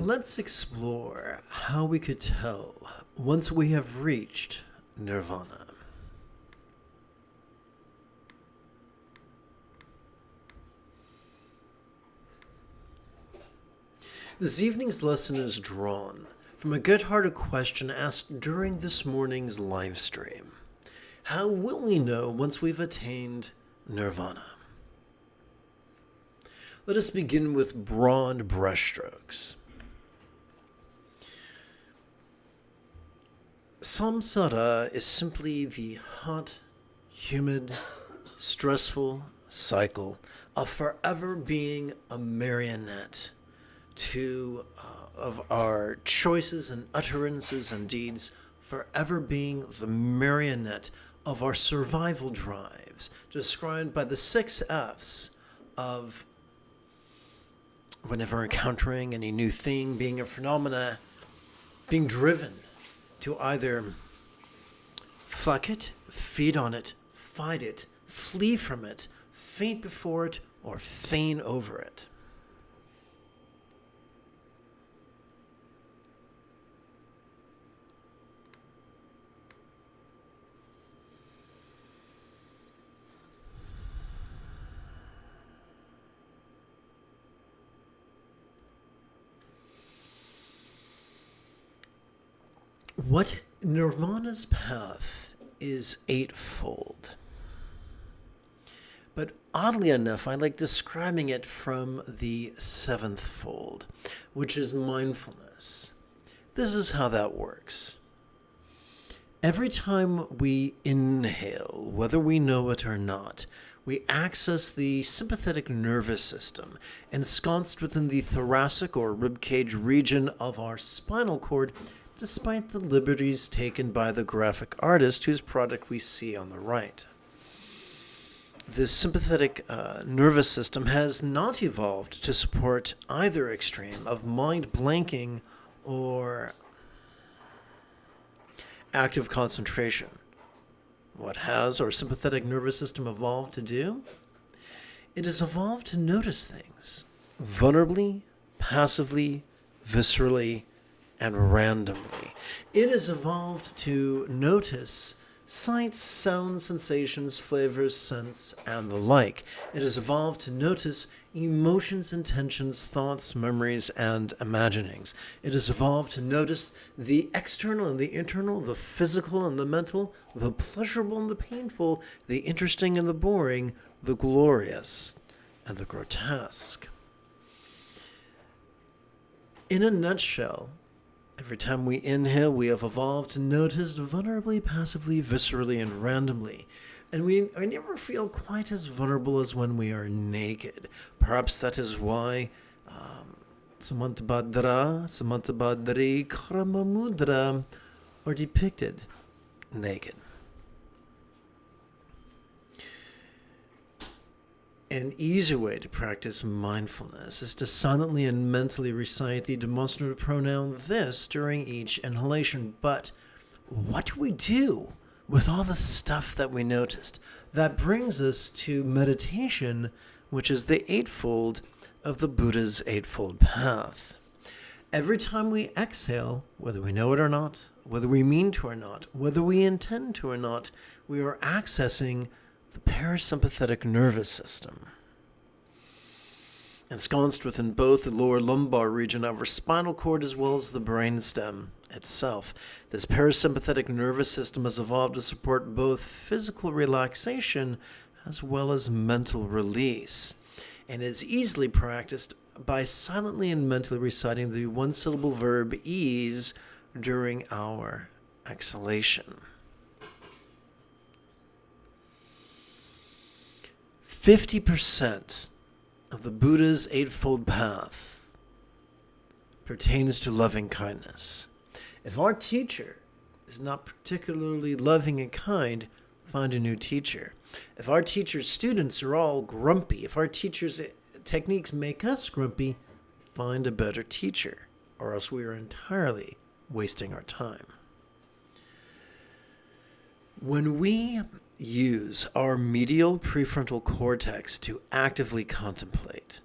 Let's explore how we could tell once we have reached Nirvana. This evening's lesson is drawn from a good-hearted question asked during this morning's live stream. How will we know once we've attained Nirvana? Let us begin with broad brushstrokes. Samsara is simply the hot, humid, stressful cycle of forever being a marionette of our choices and utterances and deeds, forever being the marionette of our survival drives, described by the 6 F's of whenever encountering any new thing, being a phenomena, being driven to either fuck it, feed on it, fight it, flee from it, faint before it, or feign over it. What Nirvana's path is 8-fold. But oddly enough, I like describing it from the 7th fold, which is mindfulness. This is how that works. Every time we inhale, whether we know it or not, we access the sympathetic nervous system, ensconced within the thoracic or ribcage region of our spinal cord, despite the liberties taken by the graphic artist whose product we see on the right. This sympathetic nervous system has not evolved to support either extreme of mind blanking or active concentration. What has our sympathetic nervous system evolved to do? It has evolved to notice things vulnerably, passively, viscerally, and randomly. It has evolved to notice sights, sounds, sensations, flavors, scents, and the like. It has evolved to notice emotions, intentions, thoughts, memories, and imaginings. It has evolved to notice the external and the internal, the physical and the mental, the pleasurable and the painful, the interesting and the boring, the glorious and the grotesque. In a nutshell, every time we inhale, we have evolved to notice vulnerably, passively, viscerally, and randomly. And I never feel quite as vulnerable as when we are naked. Perhaps that is why Samantabhadra, Samantabhadri, Karamamudra are depicted naked. An easy way to practice mindfulness is to silently and mentally recite the demonstrative pronoun this during each inhalation. But what do we do with all the stuff that we noticed? That brings us to meditation, which is the 8-fold of the Buddha's 8-fold path. Every time we exhale, whether we know it or not, whether we mean to or not, whether we intend to or not, we are accessing the parasympathetic nervous system. Ensconced within both the lower lumbar region of our spinal cord as well as the brainstem itself, this parasympathetic nervous system has evolved to support both physical relaxation as well as mental release, and is easily practiced by silently and mentally reciting the one-syllable verb ease during our exhalation. 50% of the Buddha's 8-fold path pertains to loving kindness. If our teacher is not particularly loving and kind, find a new teacher. If our teacher's students are all grumpy, if our teacher's techniques make us grumpy, find a better teacher, or else we are entirely wasting our time. When we use our medial prefrontal cortex to actively contemplate,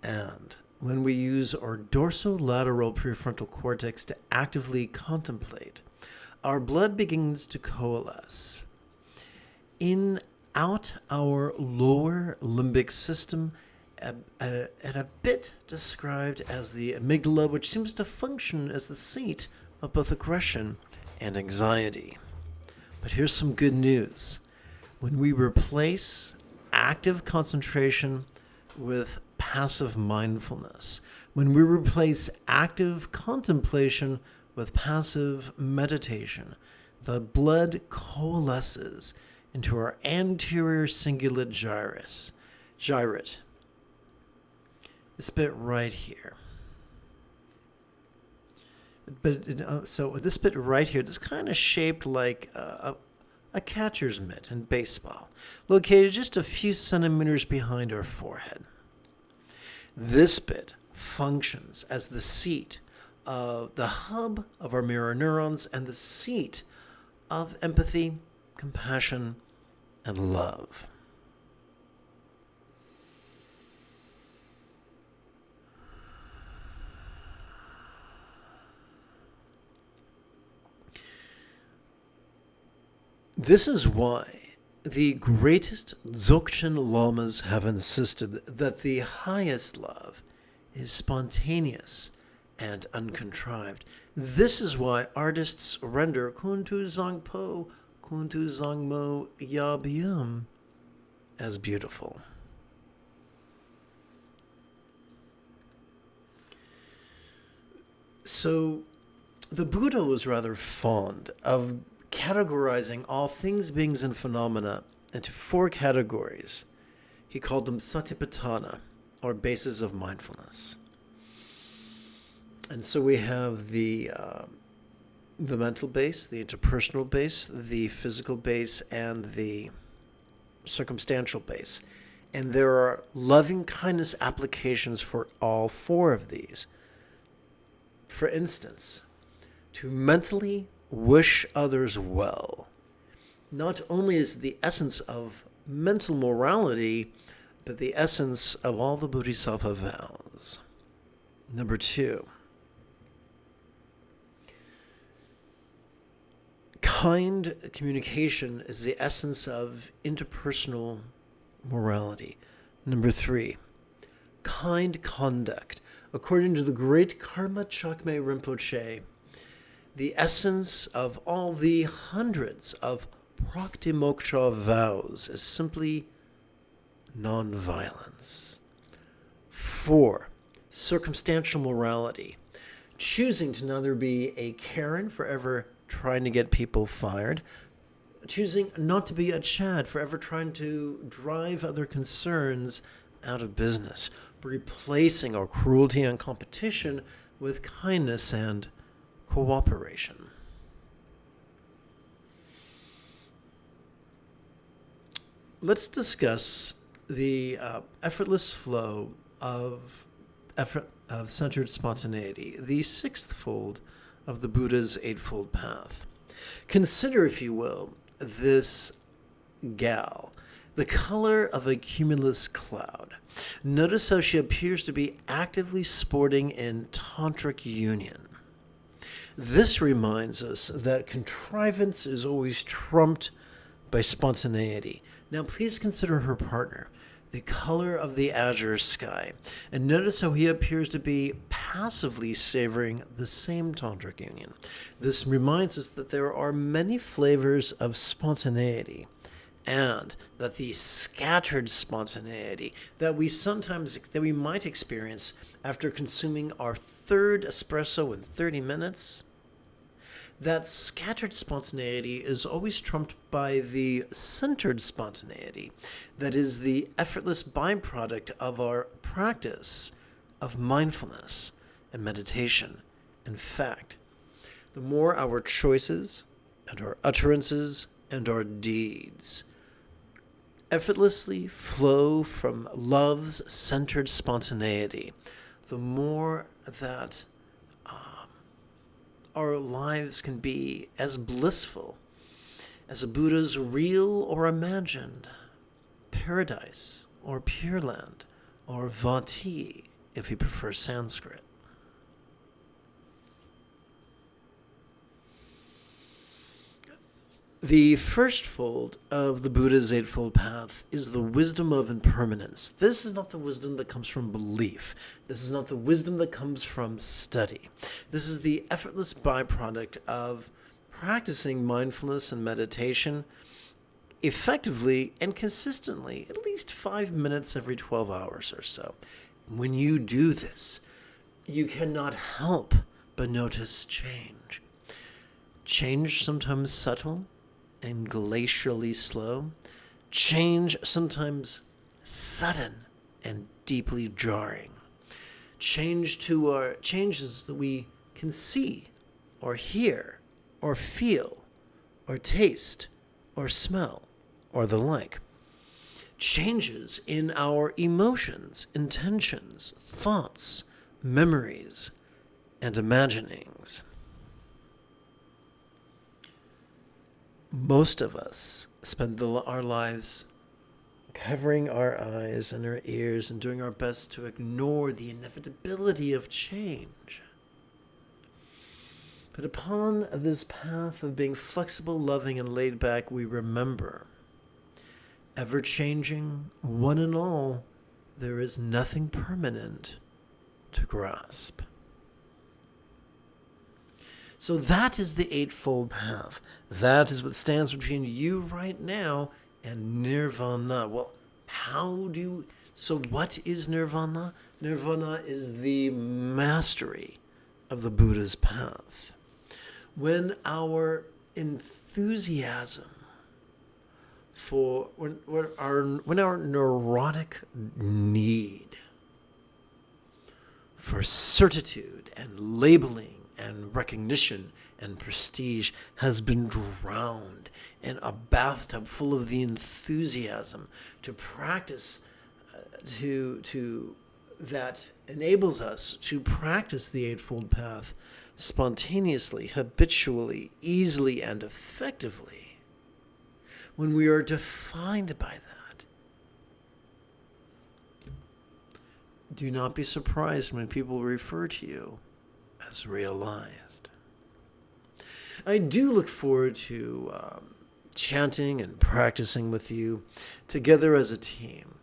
and when we use our dorsolateral prefrontal cortex to actively contemplate, our blood begins to coalesce in out our lower limbic system, at a bit described as the amygdala, which seems to function as the seat of both aggression and anxiety. But here's some good news. When we replace active concentration with passive mindfulness, when we replace active contemplation with passive meditation, the blood coalesces into our anterior cingulate gyrate. This bit right here. So this bit right here, this kind of shaped like a catcher's mitt in baseball, located just a few centimeters behind our forehead. This bit functions as the seat of the hub of our mirror neurons and the seat of empathy, compassion, and love. This is why the greatest Dzogchen lamas have insisted that the highest love is spontaneous and uncontrived. This is why artists render Kuntu Zangpo, Kuntu Zangmo Yabyum as beautiful. So the Buddha was rather fond of categorizing all things, beings, and phenomena into 4 categories. He called them satipatthana, or bases of mindfulness. And so we have the mental base, the interpersonal base, the physical base, and the circumstantial base. And there are loving kindness applications for all 4 of these. For instance, to mentally wish others well not only is the essence of mental morality, but the essence of all the Bodhisattva vows. Number 2, kind communication is the essence of interpersonal morality. Number 3, kind conduct. According to the great Karma Chakme Rinpoche, the essence of all the hundreds of Praktimoksha vows is simply non-violence. 4, circumstantial morality. Choosing to neither be a Karen, forever trying to get people fired, choosing not to be a Chad, forever trying to drive other concerns out of business, replacing our cruelty and competition with kindness and cooperation. Let's discuss the effortless flow of centered spontaneity, the 6th fold of the Buddha's 8-fold path. Consider, if you will, this gal, the color of a cumulus cloud. Notice how she appears to be actively sporting in tantric union. This reminds us that contrivance is always trumped by spontaneity. Now please consider her partner, the color of the azure sky, and notice how he appears to be passively savoring the same tantric union. This reminds us that there are many flavors of spontaneity, and that the scattered spontaneity that we might experience after consuming our 3rd espresso in 30 minutes, that scattered spontaneity is always trumped by the centered spontaneity that is the effortless byproduct of our practice of mindfulness and meditation. In fact, the more our choices and our utterances and our deeds effortlessly flow from love's centered spontaneity, the more that our lives can be as blissful as a Buddha's real or imagined paradise or Pure Land or Vati if you prefer Sanskrit. The first fold of the Buddha's Eightfold Path is the wisdom of impermanence. This is not the wisdom that comes from belief. This is not the wisdom that comes from study. This is the effortless byproduct of practicing mindfulness and meditation effectively and consistently, at least 5 minutes every 12 hours or so. When you do this, you cannot help but notice change. Change sometimes subtle and glacially slow. Change sometimes sudden and deeply jarring. Changes that we can see or hear or feel or taste or smell or the like. Changes in our emotions, intentions, thoughts, memories, and imaginings. Most of us spend our lives covering our eyes and our ears and doing our best to ignore the inevitability of change. But upon this path of being flexible, loving, and laid back, we remember, ever-changing, one and all, there is nothing permanent to grasp. So that is the Eightfold Path. That is what stands between you right now and Nirvana. Well, so what is Nirvana? Nirvana is the mastery of the Buddha's path. When our enthusiasm when our neurotic need for certitude and labeling and recognition and prestige has been drowned in a bathtub full of the enthusiasm to practice, that enables us to practice the Eightfold Path spontaneously, habitually, easily, and effectively. When we are defined by that, do not be surprised when people refer to you as realized. I do look forward to chanting and practicing with you together as a team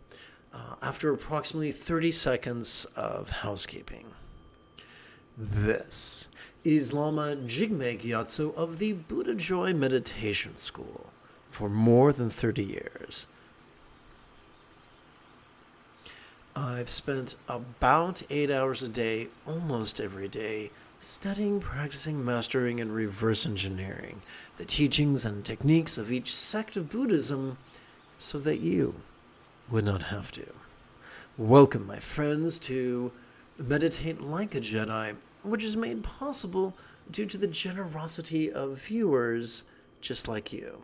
after approximately 30 seconds of housekeeping. This is Lama Jigme Gyatso of the Buddha Joy Meditation School for more than 30 years. I've spent about 8 hours a day, almost every day, studying, practicing, mastering, and reverse engineering the teachings and techniques of each sect of Buddhism so that you would not have to. Welcome, my friends, to Meditate Like a Jedi, which is made possible due to the generosity of viewers just like you.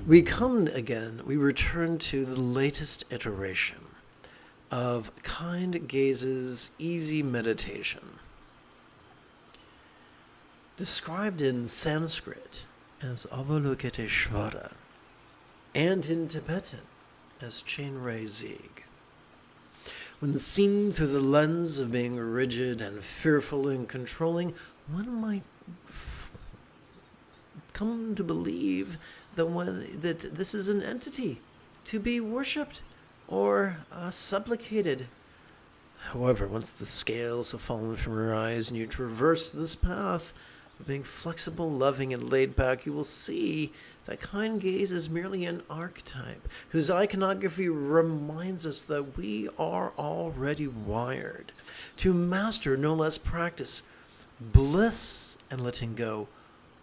We return to the latest iteration of Kind Gaze's easy meditation, described in Sanskrit as Avalokiteshvara and in Tibetan as Chenrei Zig. When seen through the lens of being rigid and fearful and controlling, one might come to believe that this is an entity to be worshipped or supplicated. However, once the scales have fallen from your eyes and you traverse this path of being flexible, loving, and laid back, you will see that Kind Gaze is merely an archetype whose iconography reminds us that we are already wired to master, no less practice, bliss and letting go,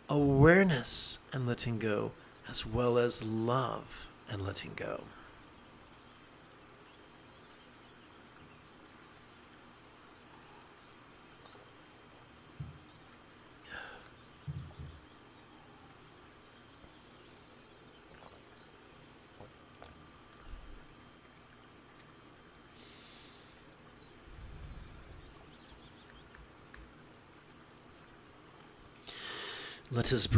awareness and letting go, as well as love and letting go. Let us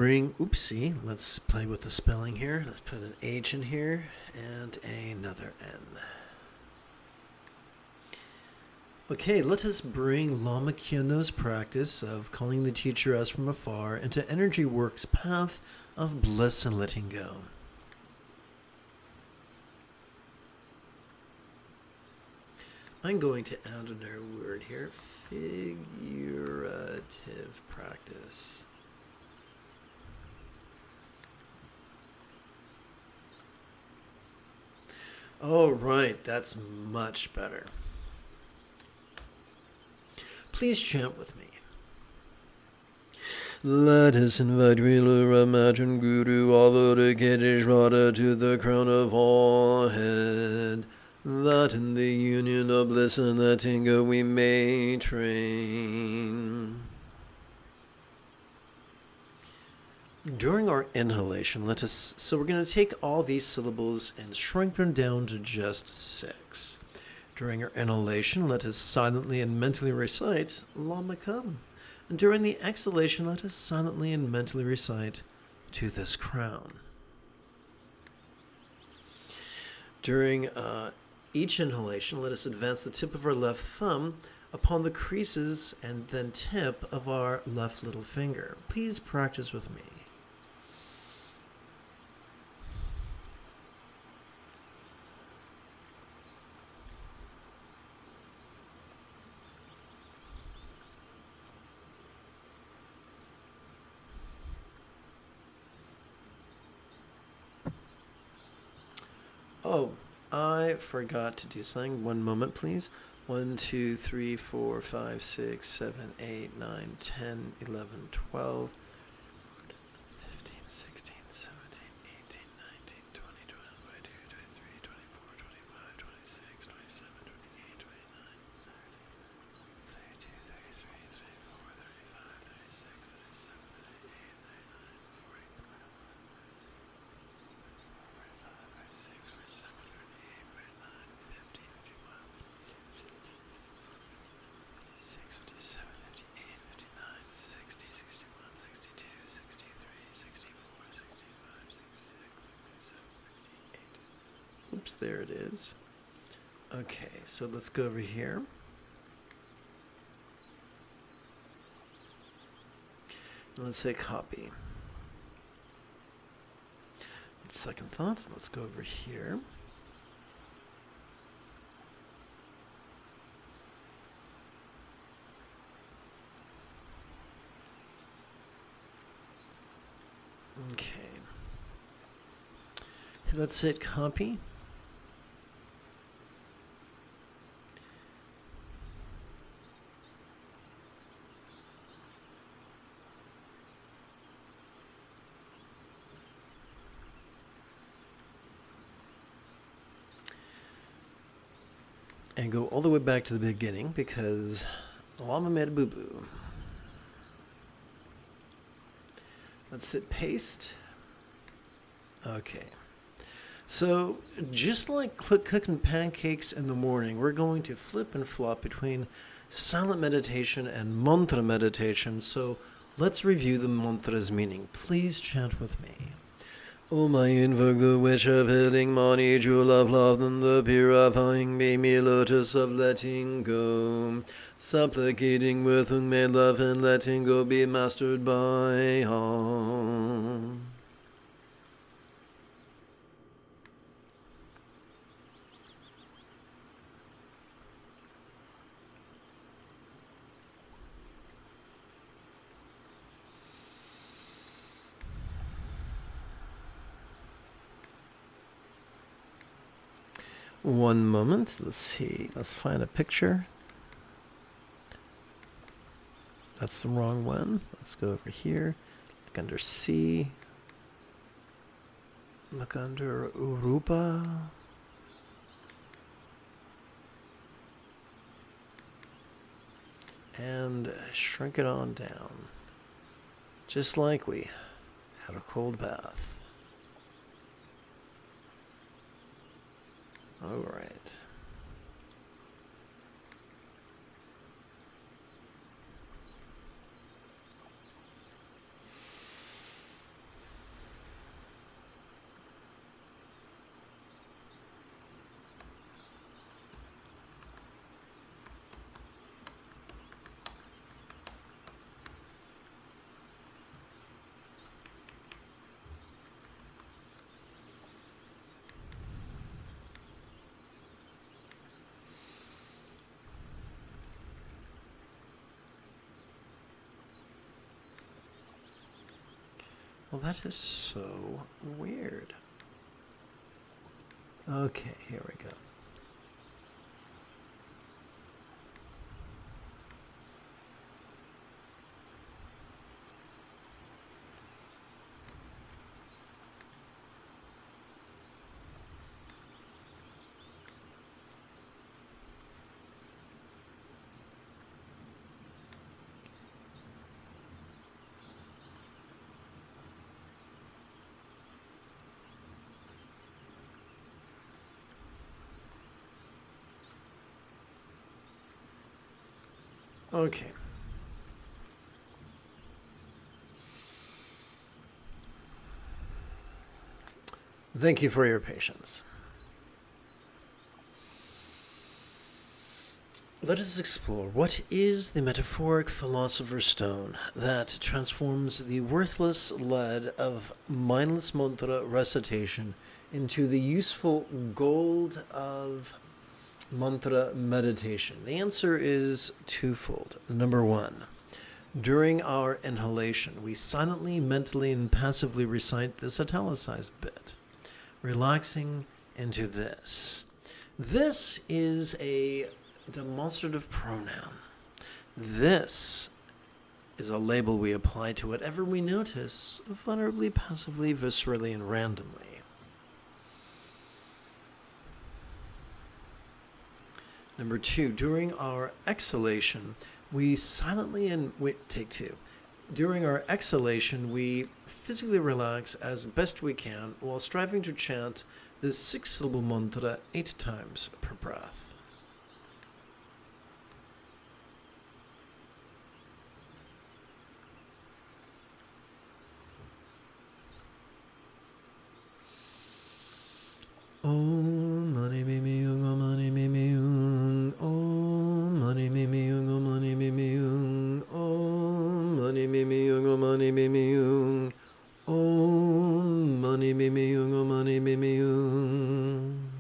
let's play with the spelling here. Let's put an H in here and another N. Okay, let us bring Lama Kyono's practice of calling the teacher as from afar into Energy Work's path of bliss and letting go. I'm going to add another word here, figurative practice. Oh, right, that's much better. Please chant with me. Let us invite Rilura Matron Guru Avodaketeshvara to the crown of all head, that in the union of bliss and letting go we may train. During our inhalation, so we're going to take all these syllables and shrink them down to just 6. During our inhalation, let us silently and mentally recite Lama Come. And during the exhalation, let us silently and mentally recite To This Crown. During each inhalation, let us advance the tip of our left thumb upon the creases and then tip of our left little finger. Please practice with me. Oh, I forgot to do something. One moment, please. 1, 2, 3, 4, 5, 6, 7, 8, 9, 10, 11, 12, 15, 16, 17, 18, 19, 20, 21, 22, 23, 24, 25, 26, 27, 28, 29, 32, 33, 34, 35, 36, 37, 38, 39, 40, 45, 46, 47, 48, 49, 50, 51, 56, 57, 58, 59, 60, 61, 62, 63, 64, 65, 66, 67, 68. Oops, there it is. Okay, so let's go over here. And let's say copy. Second thought, let's go over here. Okay. Let's hit copy. And go all the way back to the beginning because Lama made a boo-boo. Let's hit paste. Okay. So just like cooking pancakes in the morning, we're going to flip and flop between silent meditation and mantra meditation. So let's review the mantra's meaning. Please chant with me. Om, I invoke the wish of healing, Mani, jewel of love, and the purifying baby lotus of letting go, supplicating with whom may love and letting go be mastered by all. One moment, let's see, let's find a picture. That's the wrong one. Let's go over here, look under C, look under Urupa. And shrink it on down, just like we had a cold bath. All right. Well, that is so weird. Okay, here we go. Okay. Thank you for your patience. Let us explore what is the metaphoric philosopher's stone that transforms the worthless lead of mindless mantra recitation into the useful gold of mantra meditation. The answer is twofold. Number one, during our inhalation, we silently, mentally, and passively recite this italicized bit, relaxing into this. This is a demonstrative pronoun. This is a label we apply to whatever we notice, vulnerably, passively, viscerally, and randomly. Number two, during our exhalation, we silently take two. During our exhalation, we physically relax as best we can while striving to chant this 6-syllable mantra 8 times per breath. Om mani mimi yung, om mani mimi yung, om mani mimi yung, om mani mimi yung, om mani mimi yung, om mani mimi yung, om mani mimi yung, om mani mimi yung.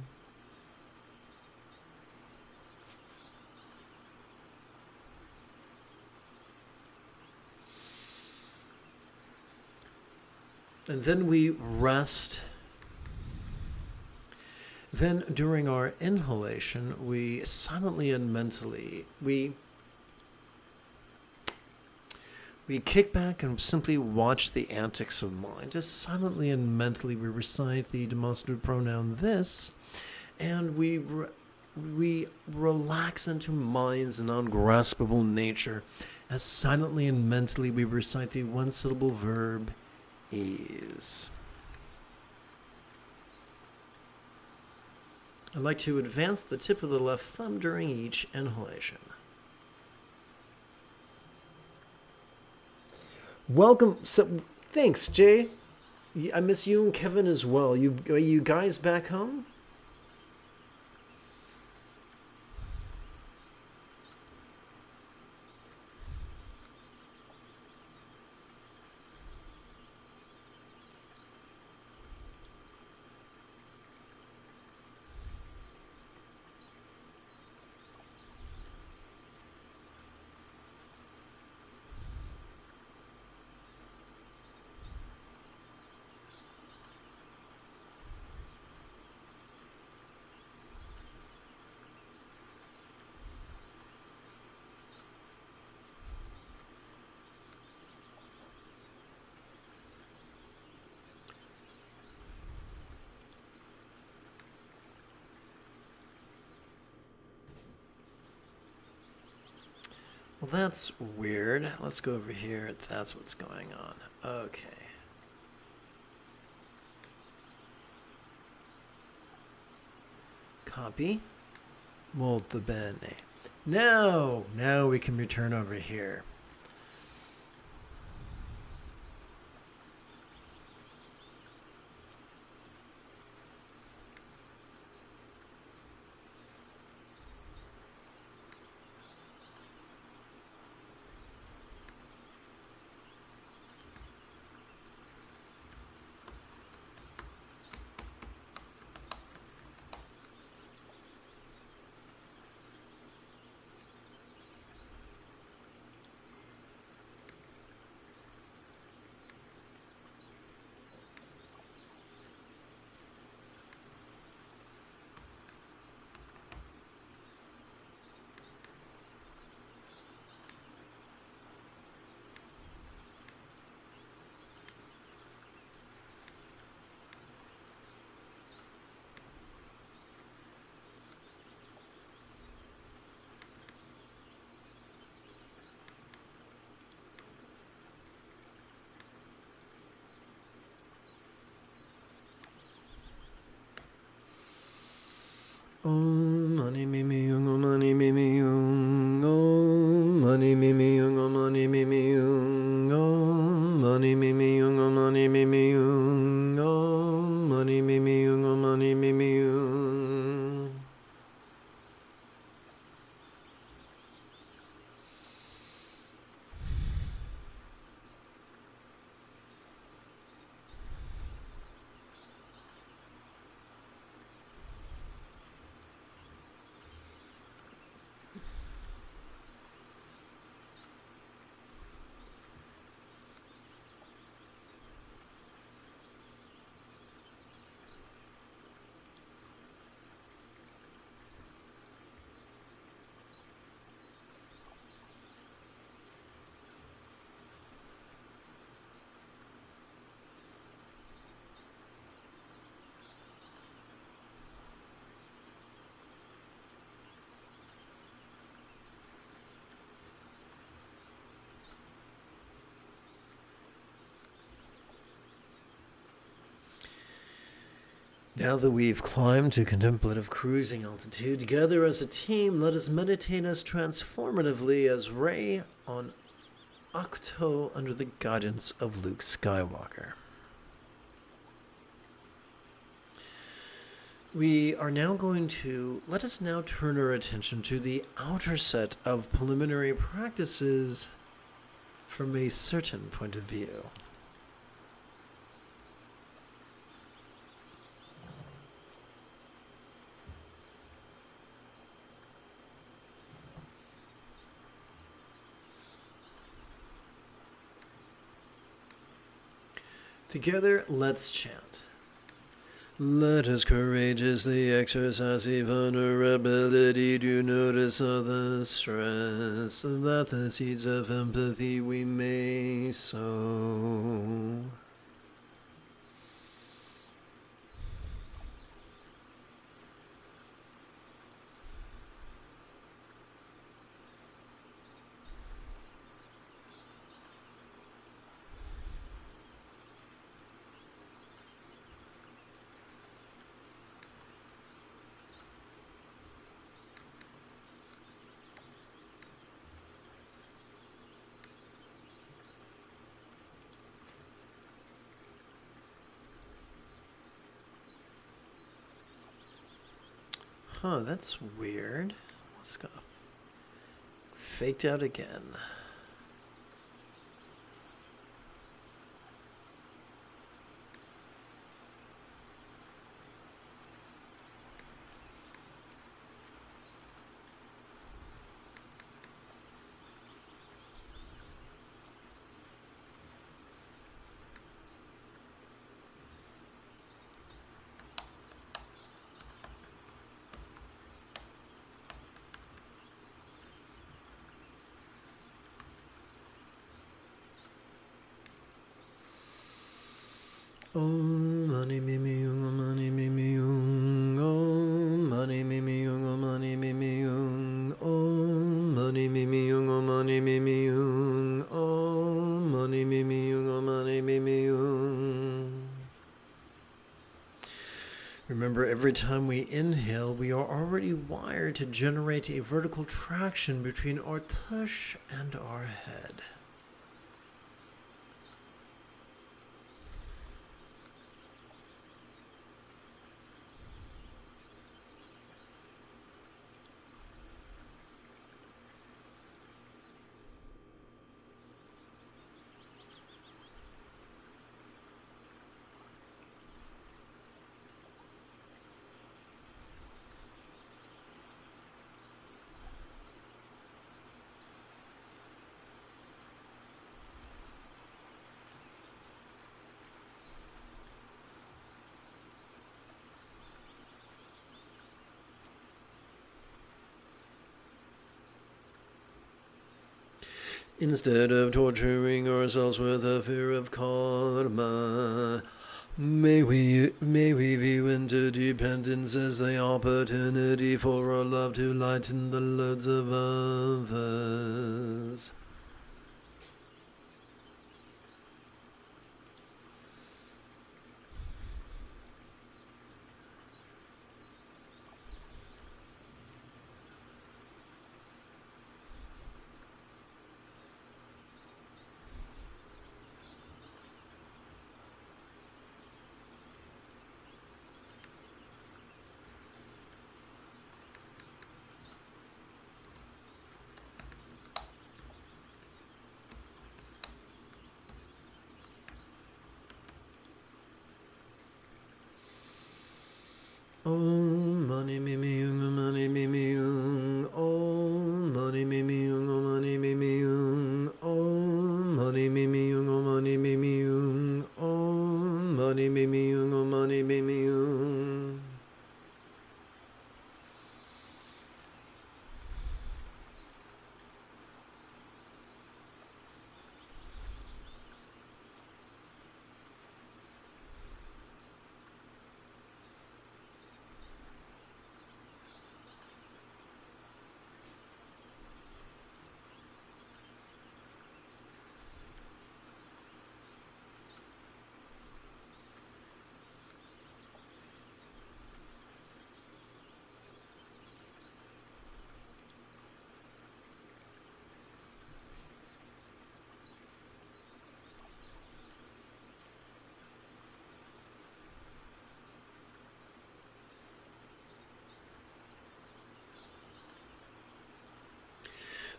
And then we rest. Then during our inhalation, we silently and mentally, we kick back and simply watch the antics of mind. Just silently and mentally we recite the demonstrative pronoun this, and we relax into mind's non-graspable nature as silently and mentally we recite the one-syllable verb is. I'd like to advance the tip of the left thumb during each inhalation. Welcome. So, thanks, Jay. I miss you and Kevin as well. Are you guys back home? Well, that's weird. Let's go over here. That's what's going on. Okay. Copy. Molto bene. Now we can return over here. Om mani mimi yung, om mani mimi yung, om mani mimi yung, om mani mimi yung, om mani mimi yung, om mani mimi yung, om mani mimi yung, om mani mimi yung. Now that we've climbed to contemplative cruising altitude, together as a team, let us meditate as transformatively as Rey on Octo under the guidance of Luke Skywalker. We are now going to, let us now turn our attention to the outer set of preliminary practices from a certain point of view. Together, let's chant. Let us courageously exercise the vulnerability to notice other stress, that the seeds of empathy we may sow. Huh, that's weird. Let's go. Faked out again. Om mani mimi yung, om mani mimi yung, om mani mimi yung, om mani mimi yung, om mani mimi yung, om mani mimi yung, om mani mimi yung, om mani mimi yung. Remember, every time we inhale, we are already wired to generate a vertical traction between our tush and our head. Instead of torturing ourselves with a fear of karma, may we view interdependence as the opportunity for our love to lighten the loads of others. Om mani mimi yung mani mimi yung. Om mani mimi yung mani mimi yung. Om mani mimi yung mani mimi yung. Om mani mimi yung mani mimi yung.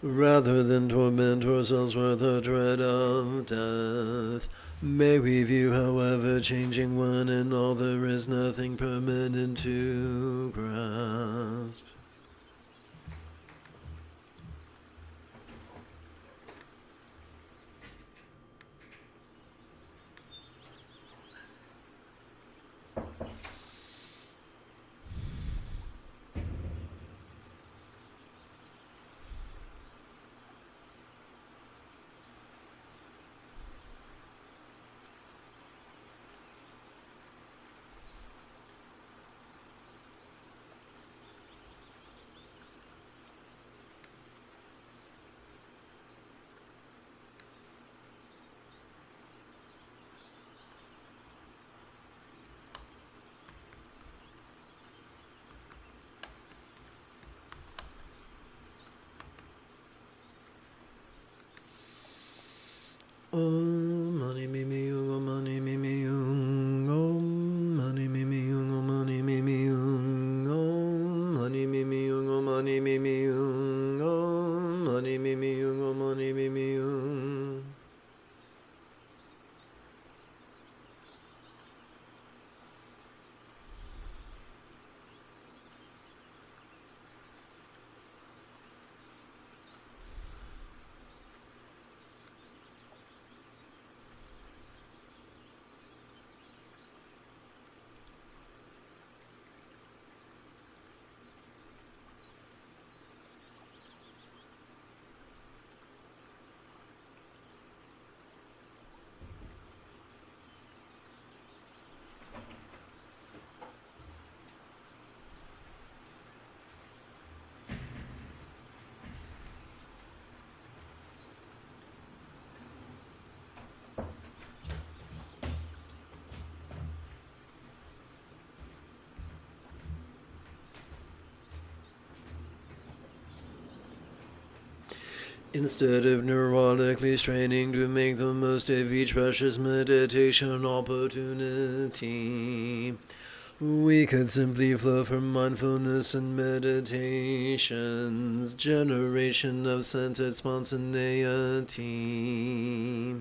Rather than torment ourselves with the dread of death, may we view however changing one and all there is nothing permanent to grasp. Om mani mimi yung om mani mimi yung. Om mani mimi yung om mani mimi yung. Om mani mimi yung om mani mimi yung. Om mani mimi yung om mani mimi yung. Instead of neurotically straining to make the most of each precious meditation opportunity, we could simply flow from mindfulness and meditation's generation of centered spontaneity.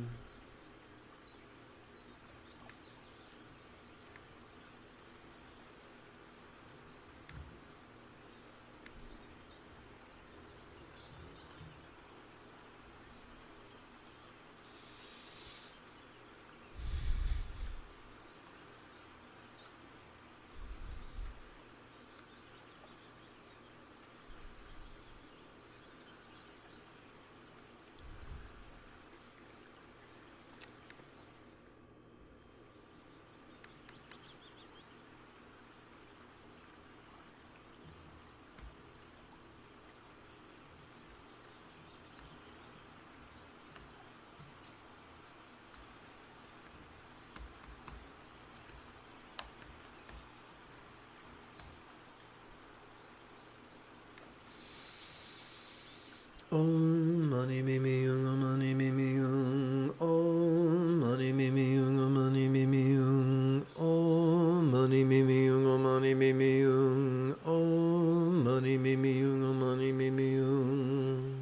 Om mani mimi yung om mani mimi yung. Om mani mimi yung om mani mimi yung. Om mani mimi yung om mani mimi yung. Om mani mimi yung om mani mimi yung.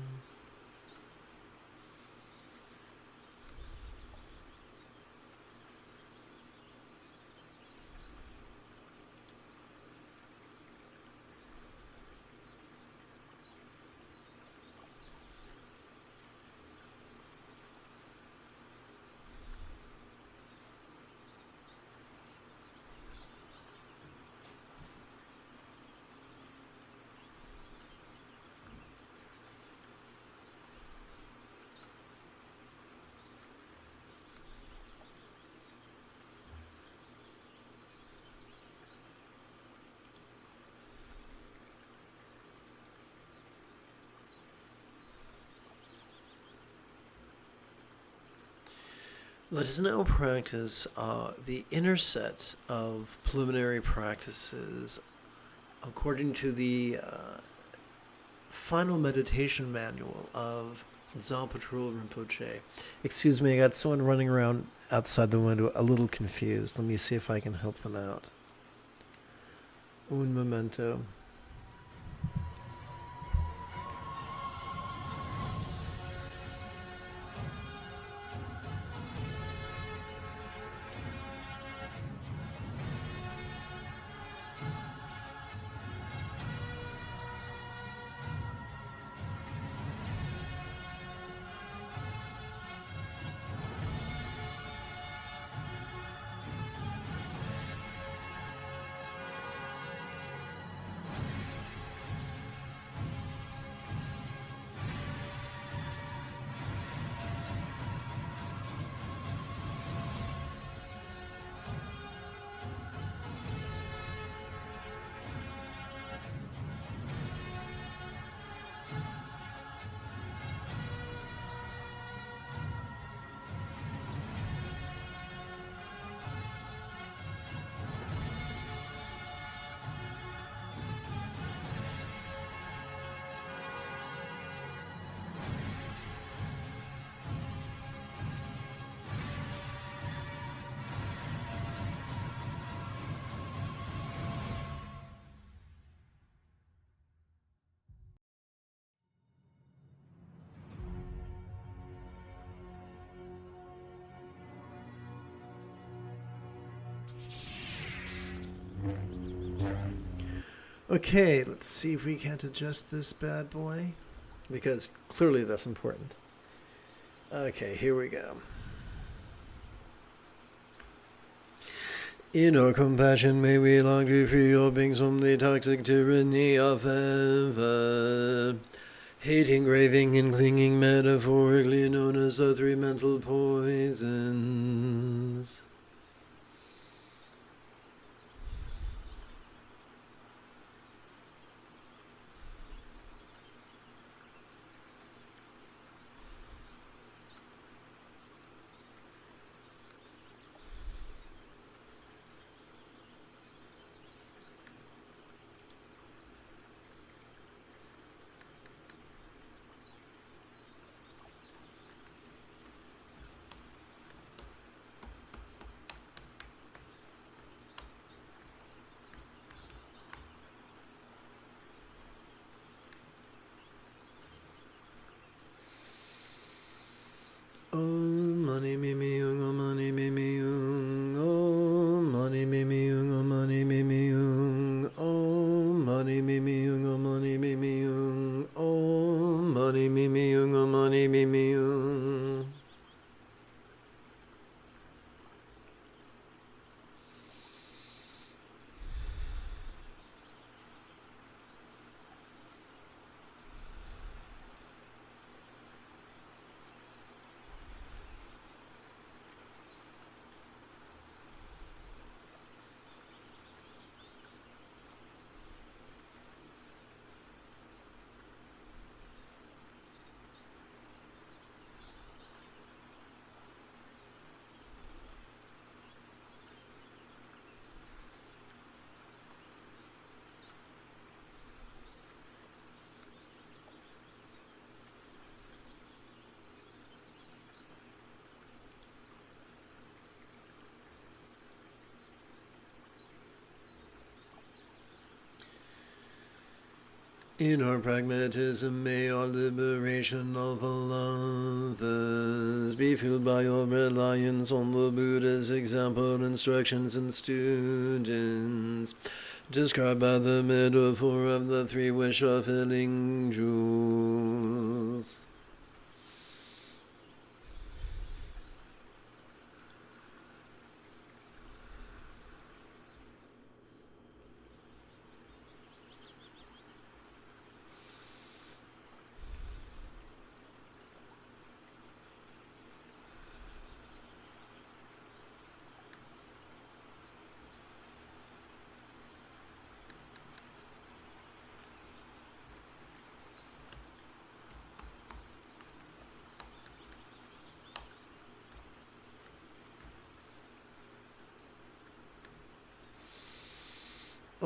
Let us now practice the inner set of preliminary practices according to the final meditation manual of Zalpatrul Rinpoche. Excuse me, I got someone running around outside the window a little confused. Let me see if I can help them out. Un momento. Okay, let's see if we can't adjust this bad boy, because clearly that's important. Okay, here we go. In our compassion, may we long to free all beings from the toxic tyranny of ever. Hating, craving, and clinging, metaphorically known as the three mental poisons. Om mani mimi yung, om mani mimi yung, om mani mimi yung, om mani mimi yung, om mani mimi yung, om mani mimi yung, om mani mimi yung, om mani mimi yung. In our pragmatism, may our liberation of all others be fueled by your reliance on the Buddha's example, instructions, and students, described by the metaphor of the three wish-fulfilling jewels.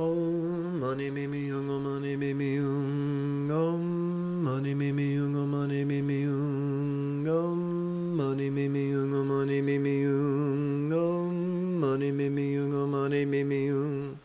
Om Mani Mimi Yung, Om Mani Mimi Yung, Om Mani Mimi Yung, Om Mani Mimi Yung, Om Mani Mimi Yung, Om Mani Mimi Yung, Om Mani Mimi Yung, Om Mani Mimi Yung.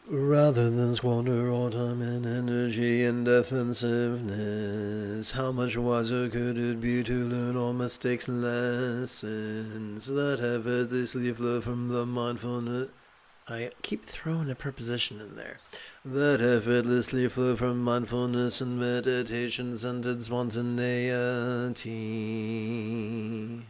Rather than squander all time and energy in defensiveness, how much wiser could it be to learn all mistakes and lessons that effortlessly flow from the mindfulness? I keep throwing a preposition in there. That effortlessly flow from mindfulness and meditation-centered spontaneity.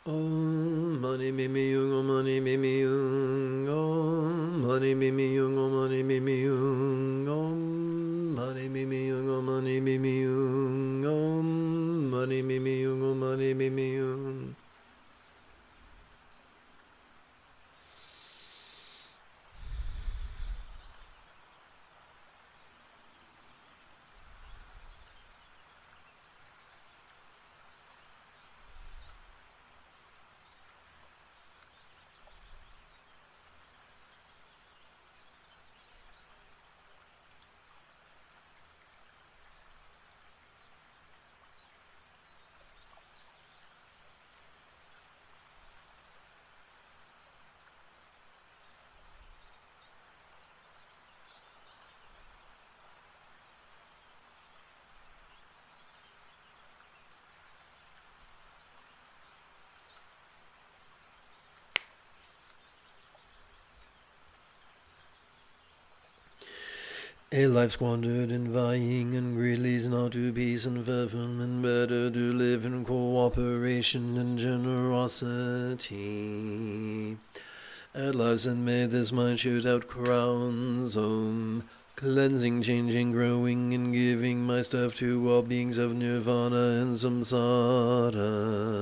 Om Mani Mimi Yung, Om Mani Mimi Yung, Om Mani Mimi Yung, Om Mani Mimi Yung, Om Mani Mimi Yung, Om Mani Mimi Yung, Om Mani Mimi Yung, Om Mani Mimi Yung. A life squandered in vying and greed leads not to peace and fulfillment. Better to live in cooperation and generosity. At last and may this mind shoot out crowns, cleansing, changing, growing, and giving my stuff to all beings of Nirvana and Samsara.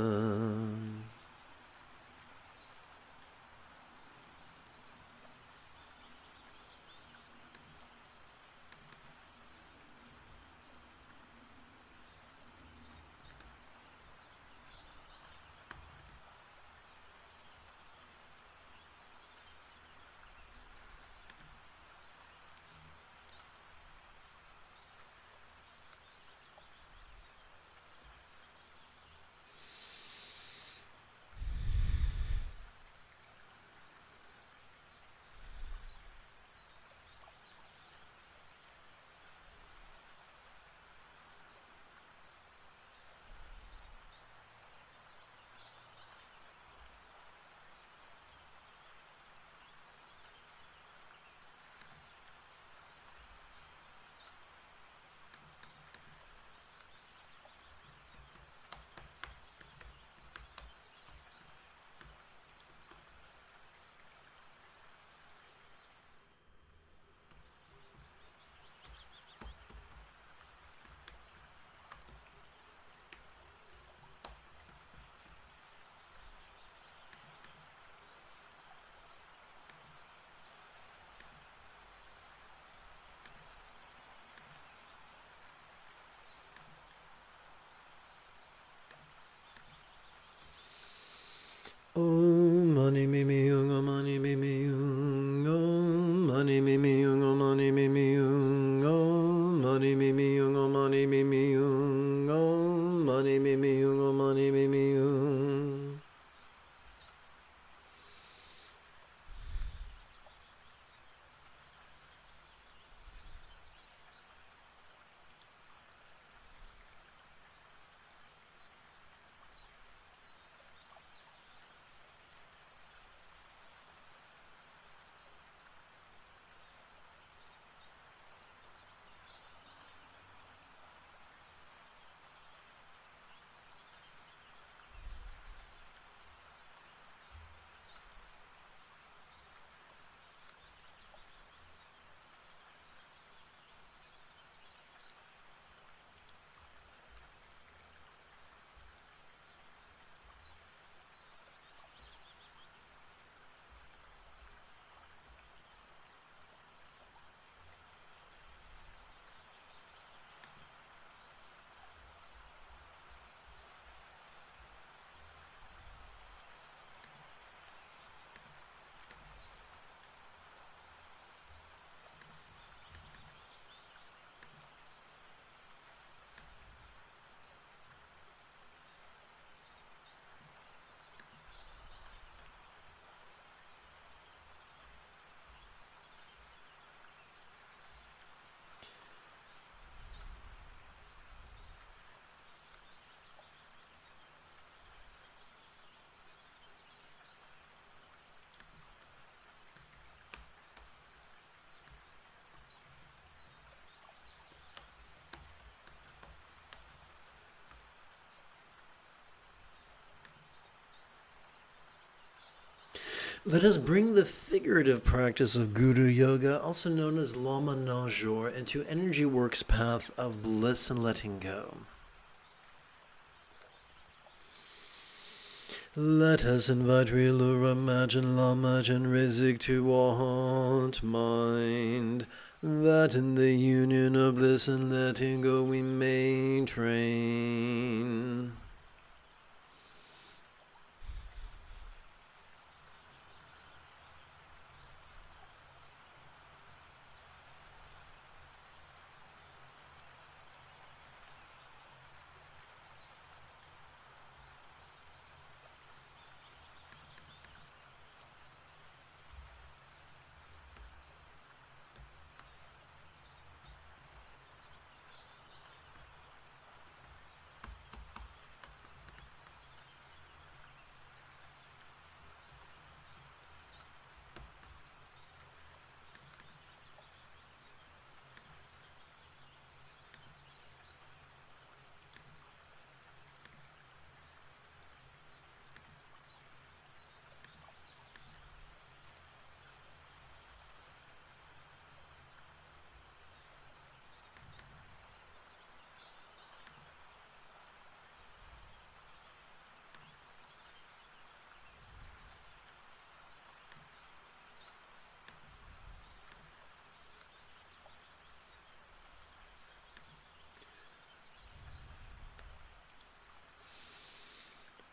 mani me me yung, oh mani me me yung, oh mani me me yung, oh mani me me yung, oh mani me me yung, oh mani me me yung. Let us bring the figurative practice of Guru Yoga, also known as Lama Najor, into Energy Work's path of bliss and letting go. Let us invite Rilura, Imagine, Lama, and Rizik to want mind, that in the union of bliss and letting go we may train.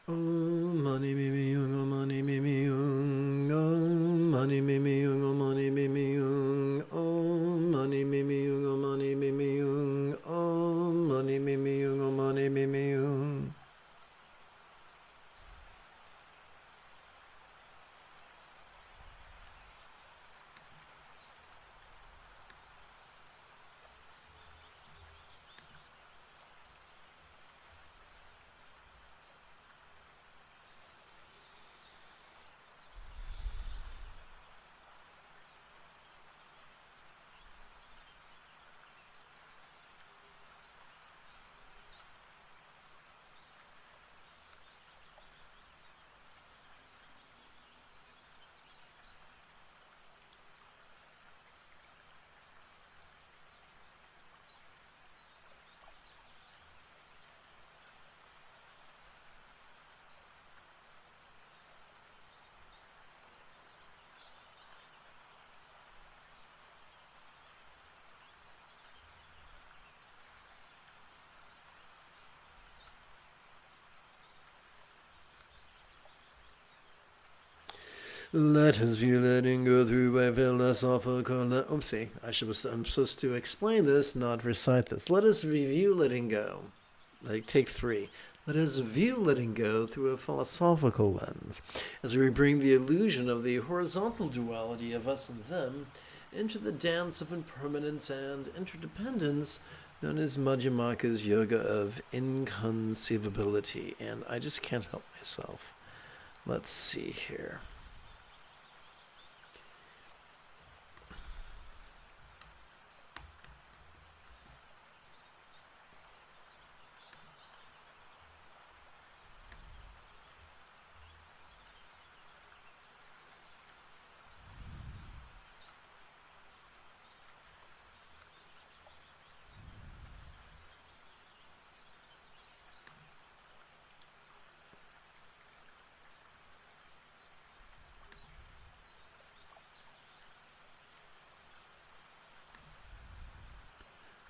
Om mani me me yung, om mani me me yung, om mani me me yung, om mani me me yung, om mani me me yung, om mani me me yung, om mani me me yung, om mani me me yung. Let us view letting go through a philosophical... Oopsie, I'm supposed to explain this, not recite this. Let us review letting go. Like, take 3. Let us view letting go through a philosophical lens, as we bring the illusion of the horizontal duality of us and them into the dance of impermanence and interdependence known as Madhyamaka's yoga of inconceivability. And I just can't help myself. Let's see here.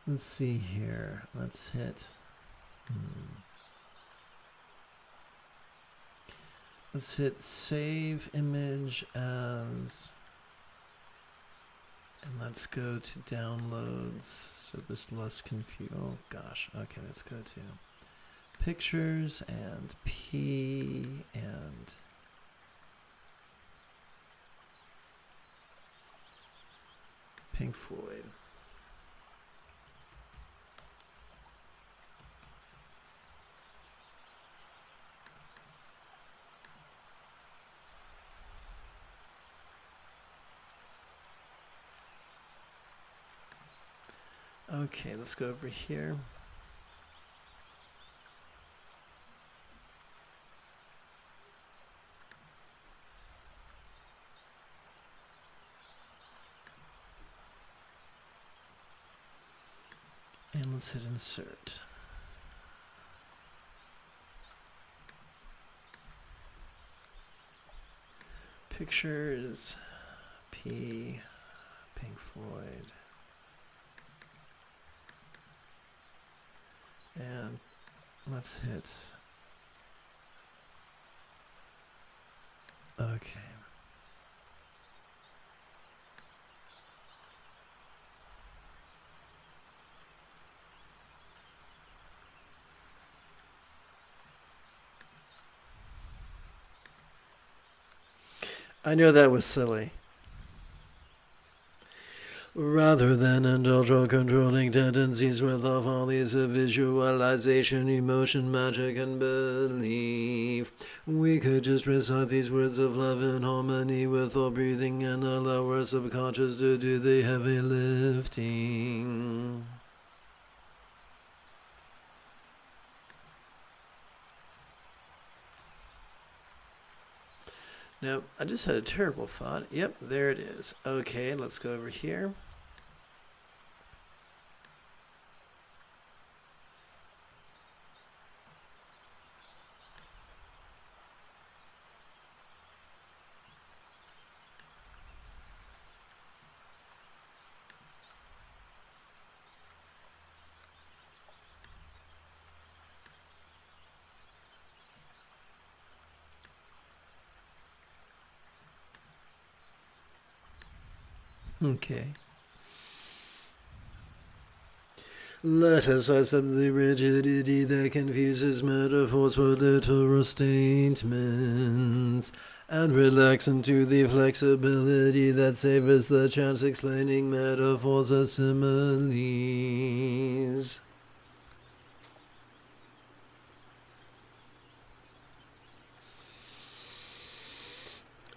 Let's see here. Let's hit. Let's hit save image as. And let's go to downloads so there's less confusion. Oh gosh. Okay, let's go to pictures and P and. Pink Floyd. Okay, let's go over here. And let's hit insert. Pictures, P, Pink Floyd. And let's hit. Okay. I know that was silly. Rather than indulge our controlling tendencies with the follies of visualization, emotion, magic, and belief, we could just recite these words of love in harmony with our breathing and allow our subconscious to do the heavy lifting. Now, I just had a terrible thought. Yep, there it is. Okay, let's go over here. Okay. Let us accept the rigidity that confuses metaphors for literal statements, and relax into the flexibility that savors the chance explaining metaphors as similes.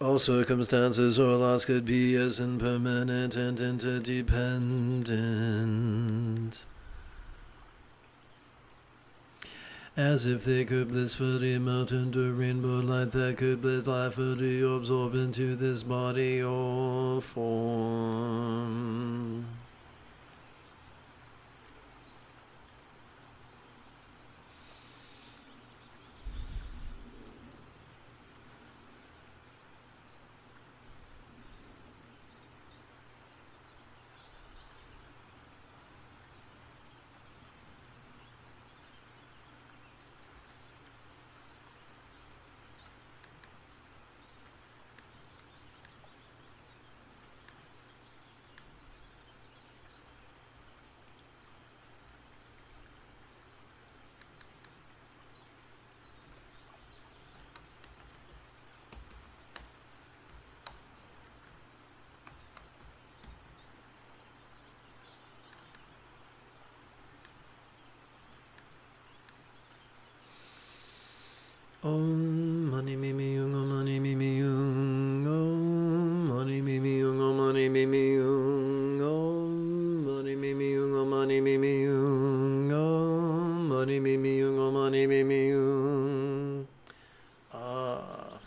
All circumstances or loss could be as impermanent and interdependent as if they could blissfully melt into rainbow light that could blissfully absorb into this body or form. Om mani me me yung, om mani me me yung, om mani me me yung, om mani me me yung, om mani me me yung, om mani me me yung, om mani me me yung, om mani me me yung. Ah.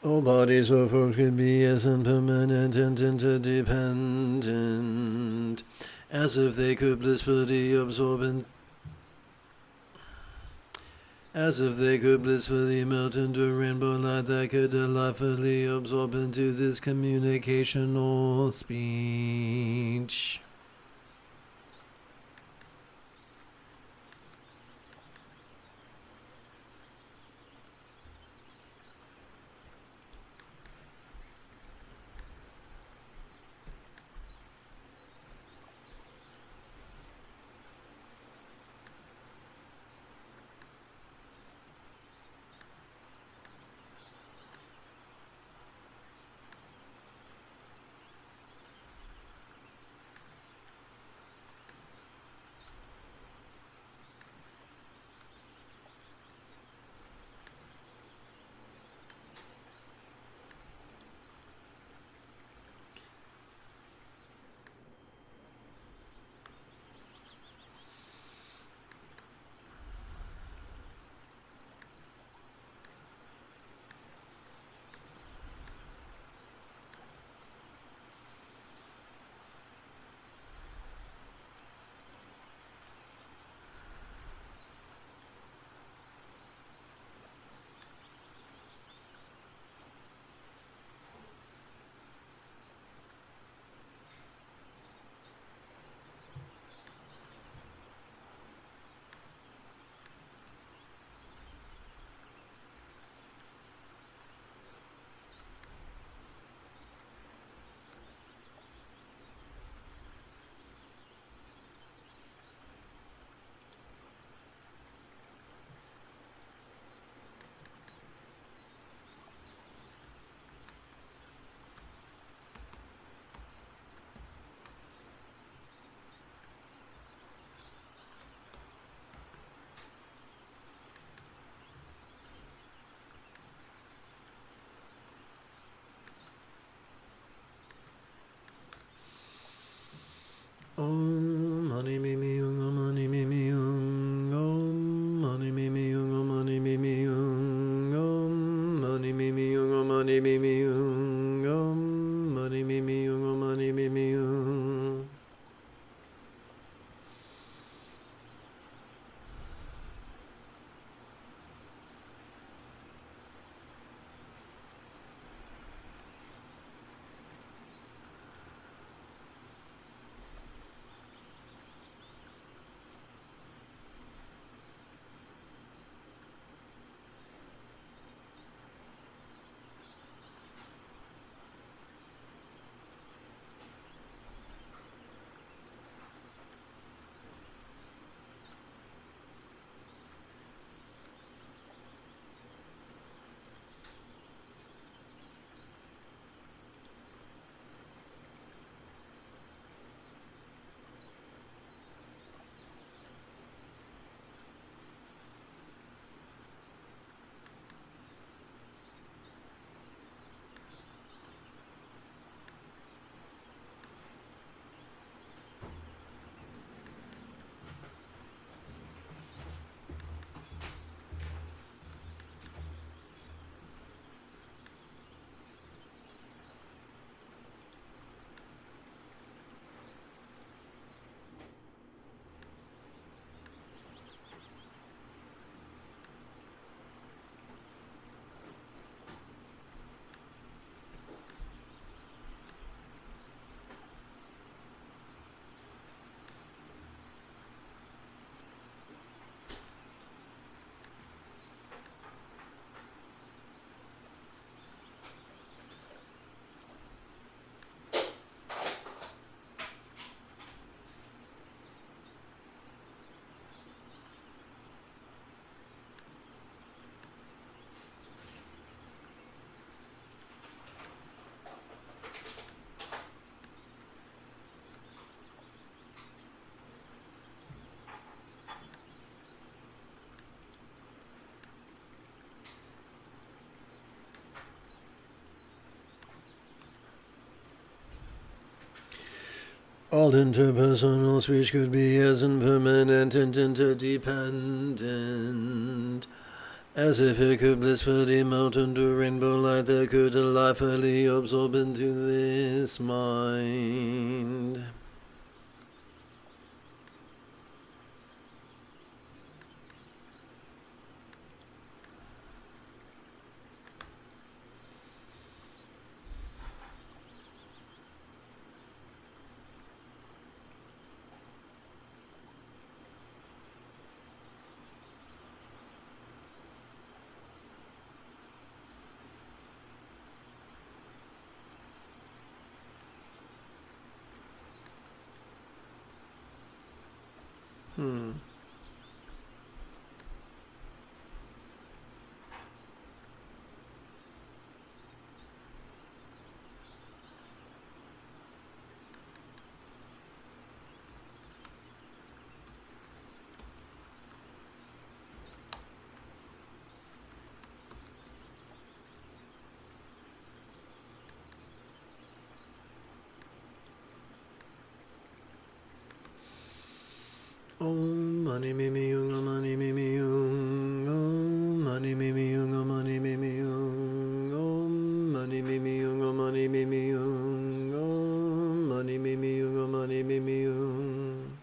All bodies or forms can be as impermanent and interdependent as if they could blissfully absorb and as if they could blissfully melt into a rainbow light that could delightfully absorb into this communicational speech. All interpersonal speech could be as impermanent and interdependent as if it could blissfully melt into rainbow light that could delightfully absorb into this mind. Om mani mimi yung, om mani mimi yung, om mani mimi yung, om mani mimi yung, om mani mimi yung, om mani mimi yung, om mani mimi yung, om mani mimi yung.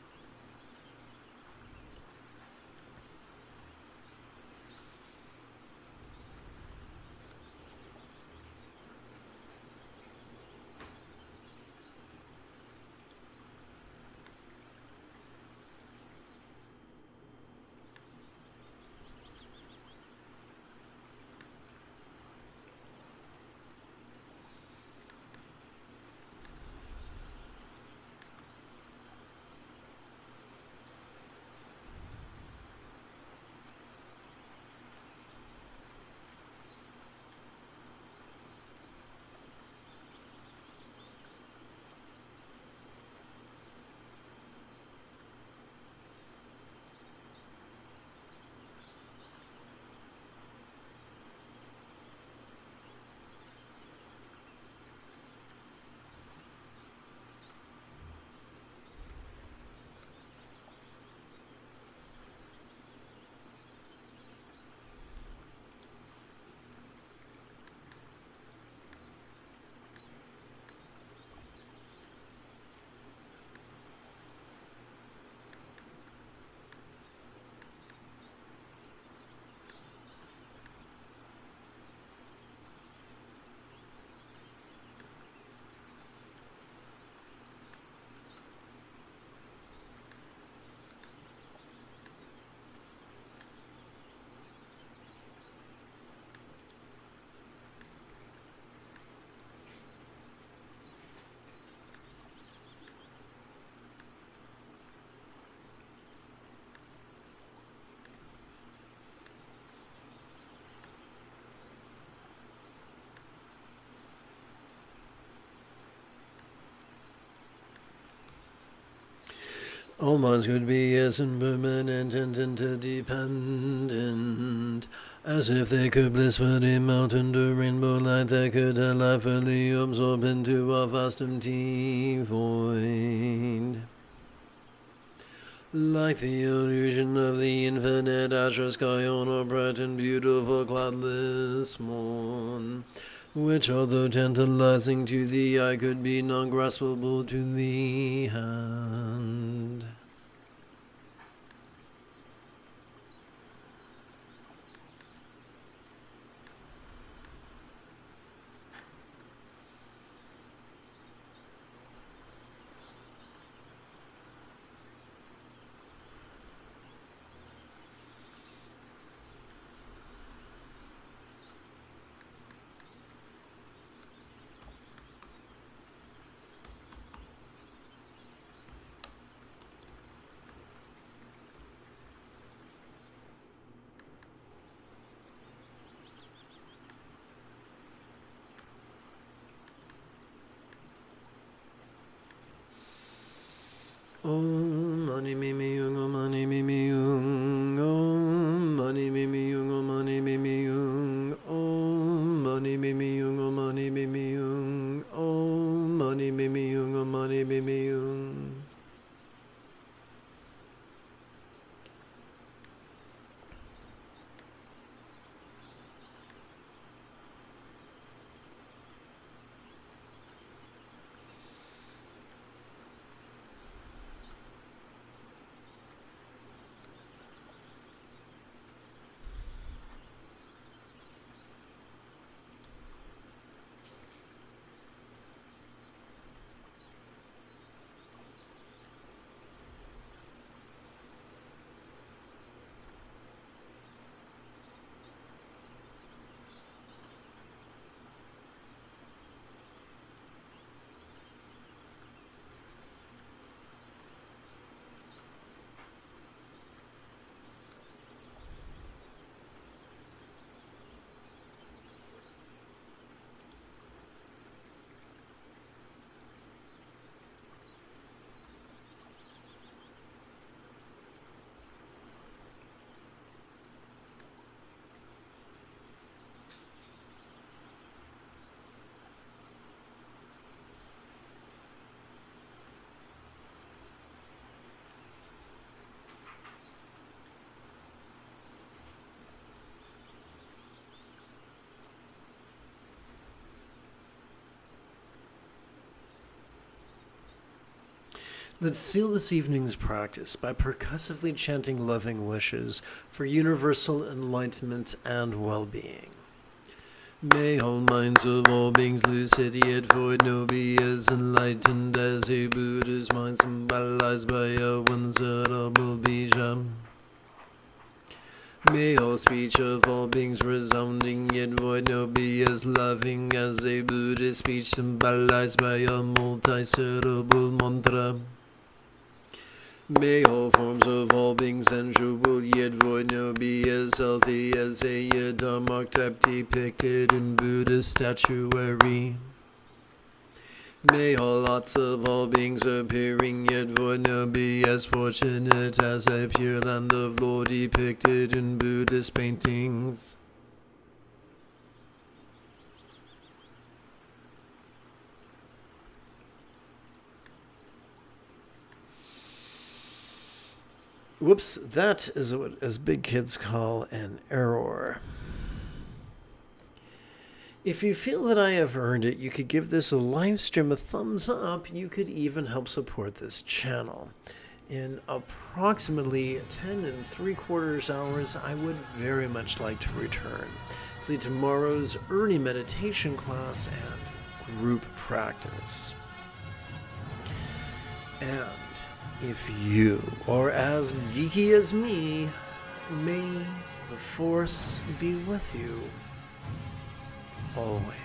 All minds could be as impermanent and interdependent as if they could blissfully melt into rainbow light that could delightfully absorb into a vast empty void. Like the illusion of the infinite azure sky on a bright and beautiful cloudless morn, which although tantalizing to the eye could be non-graspable to the hand. Om mani mimi yung, om mani mimi yung, om mani mimi yung, om mani mimi yung, om mani mimi yung, om mani mimi yung, om mani mimi yung, om mani mimi yung. Let's seal this evening's practice by percussively chanting loving wishes for universal enlightenment and well-being. May all minds of all beings lucid yet void no be as enlightened as a Buddha's mind symbolized by a one-syllable bija. May all speech of all beings resounding yet void no be as loving as a Buddhist speech symbolized by a multi-syllable mantra. May all forms of all beings sensual yet void no be as healthy as a Yidam archetype depicted in Buddhist statuary. May all lots of all beings appearing yet void no be as fortunate as a pure land of law depicted in Buddhist paintings. Whoops, that is what as big kids call an error. If you feel that I have earned it, you could give this a live stream a thumbs up. You could even help support this channel. In approximately 10 3/4 hours, I would very much like to return to lead tomorrow's early meditation class and group practice. And if you are as geeky as me, may the Force be with you always.